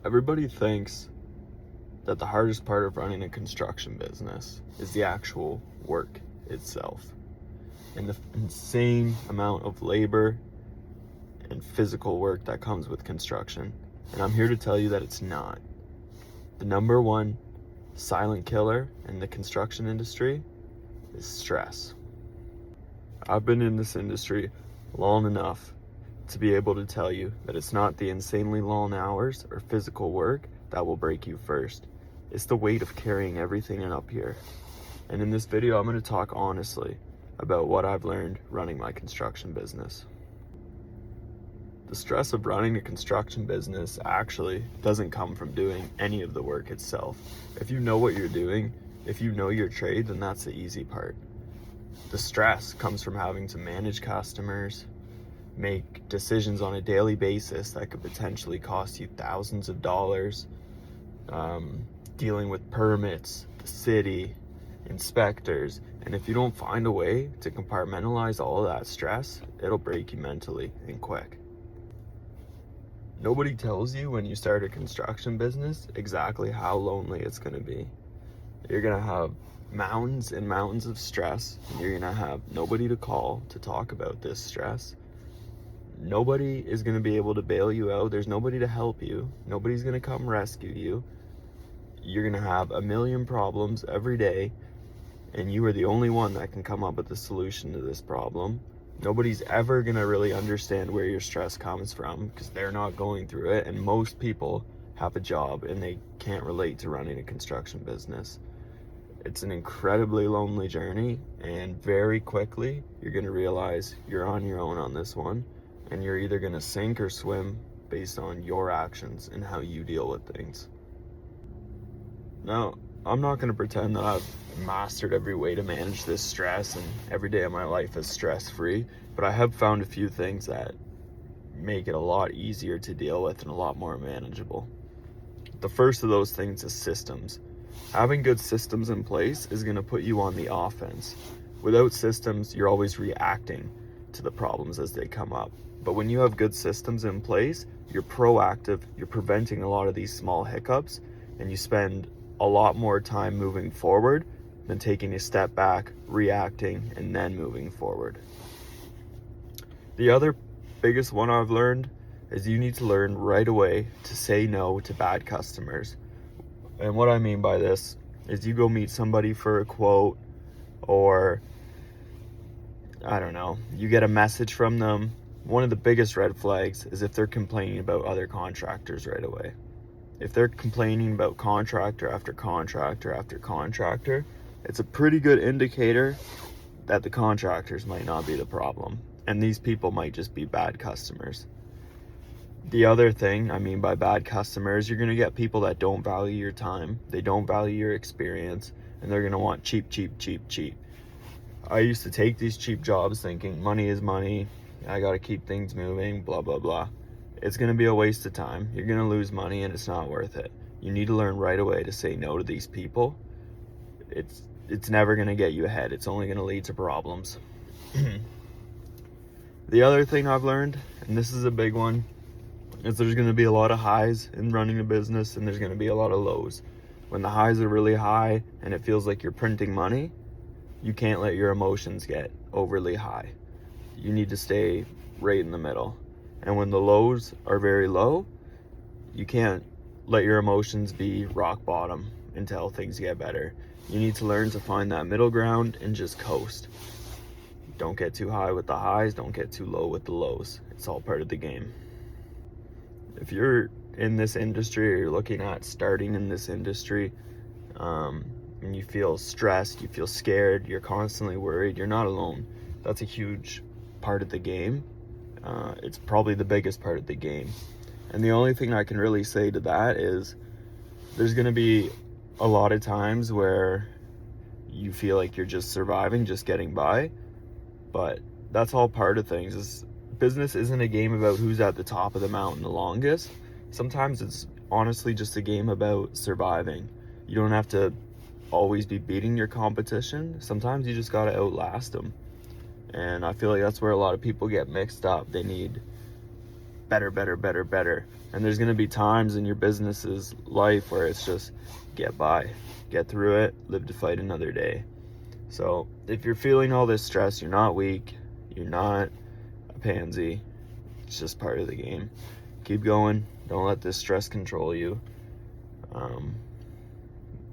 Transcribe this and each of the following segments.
Everybody thinks that the hardest part of running a construction business is the actual work itself and the insane amount of labor and physical work that comes with construction. And I'm here to tell you that it's not. The number one silent killer in the construction industry is stress. I've been in this industry long enough to be able to tell you that it's not the insanely long hours or physical work that will break you first. It's the weight of carrying everything up here. And in this video, I'm going to talk honestly about what I've learned running my construction business. The stress of running a construction business actually doesn't come from doing any of the work itself. If you know what you're doing, if you know your trade, then that's the easy part. The stress comes from having to manage customers, make decisions on a daily basis that could potentially cost you thousands of dollars, dealing with permits, the city, inspectors. And if you don't find a way to compartmentalize all of that stress, it'll break you mentally and quick. Nobody tells you when you start a construction business exactly how lonely it's going to be. You're going to have mountains and mountains of stress, and you're going to have nobody to call to talk about this stress. Nobody is going to be able to bail you out. There's nobody to help you. Nobody's going to come rescue you. You're going to have a million problems every day, and you are the only one that can come up with a solution to this problem. Nobody's ever going to really understand where your stress comes from because they're not going through it, and most people have a job and they can't relate to running a construction business. It's an incredibly lonely journey, and very quickly you're going to realize you're on your own on this one, and you're either going to sink or swim based on your actions and how you deal with things. Now, I'm not going to pretend that I've mastered every way to manage this stress and every day of my life is stress-free, but I have found a few things that make it a lot easier to deal with and a lot more manageable. The first of those things is systems. Having good systems in place is going to put you on the offense. Without systems, you're always reacting to the problems as they come up. But when you have good systems in place, you're proactive, you're preventing a lot of these small hiccups, and you spend a lot more time moving forward than taking a step back, reacting, and then moving forward. The other biggest one I've learned is you need to learn right away to say no to bad customers. And what I mean by this is you go meet somebody for a quote, or I don't know, you get a message from them. One of the biggest red flags is if they're complaining about other contractors right away. If they're complaining about contractor after contractor after contractor, it's a pretty good indicator that the contractors might not be the problem, and these people might just be bad customers. The other thing I mean by bad customers, you're going to get people that don't value your time, they don't value your experience, and they're going to want cheap. I used to take these cheap jobs thinking money is money, I got to keep things moving, blah, blah, blah. It's going to be a waste of time. You're going to lose money and it's not worth it. You need to learn right away to say no to these people. It's never going to get you ahead. It's only going to lead to problems. The other thing I've learned, and this is a big one, is there's going to be a lot of highs in running a business and there's going to be a lot of lows. When the highs are really high and it feels like you're printing money, you can't let your emotions get overly high. You need to stay right in the middle. And when the lows are very low, you can't let your emotions be rock bottom until things get better. You need to learn to find that middle ground and just coast. Don't get too high with the highs, don't get too low with the lows. It's all part of the game. If you're in this industry or you're looking at starting in this industry, and you feel stressed, you feel scared, you're constantly worried, you're not alone. That's a huge part of the game. It's probably the biggest part of the game. And the only thing I can really say to that is there's going to be a lot of times where you feel like you're just surviving, just getting by. But that's all part of things. Business isn't a game about who's at the top of the mountain the longest. Sometimes it's honestly just a game about surviving. You don't have to always be beating your competition. Sometimes you just got to outlast them. And I feel like that's where a lot of people get mixed up. They need better, better, better, better. And there's going to be times in your business's life where it's just get by, get through it, live to fight another day. So if you're feeling all this stress, you're not weak, you're not a pansy. It's just part of the game. Keep going. Don't let this stress control you.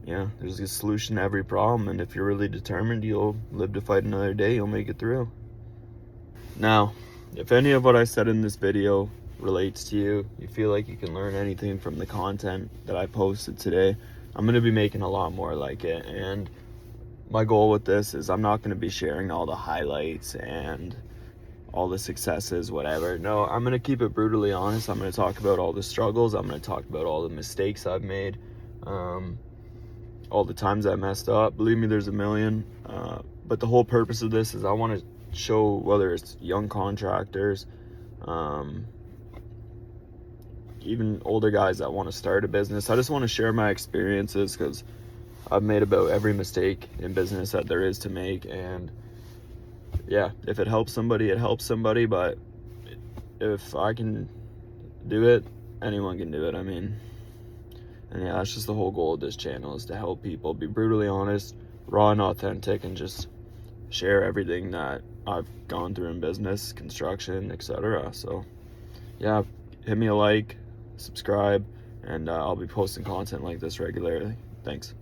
There's a solution to every problem, and if you're really determined, you'll live to fight another day. You'll make it through. Now, if any of what I said in this video relates to you, you feel like you can learn anything from the content that I posted today, I'm going to be making a lot more like it. And my goal with this is I'm not going to be sharing all the highlights and all the successes, whatever. No, I'm going to keep it brutally honest. I'm going to talk about all the struggles. I'm going to talk about all the mistakes I've made, all the times I messed up. Believe me, there's a million. But the whole purpose of this is I want to show, whether it's young contractors, even older guys that want to start a business. I just want to share my experiences, because I've made about every mistake in business that there is to make. And yeah, if it helps somebody, it helps somebody. But if I can do it, anyone can do it. I mean, and yeah, that's just the whole goal of this channel, is to help people be brutally honest, raw and authentic, and just share everything that I've gone through in business, construction, etc. So yeah, hit me a like, subscribe, and I'll be posting content like this regularly. Thanks.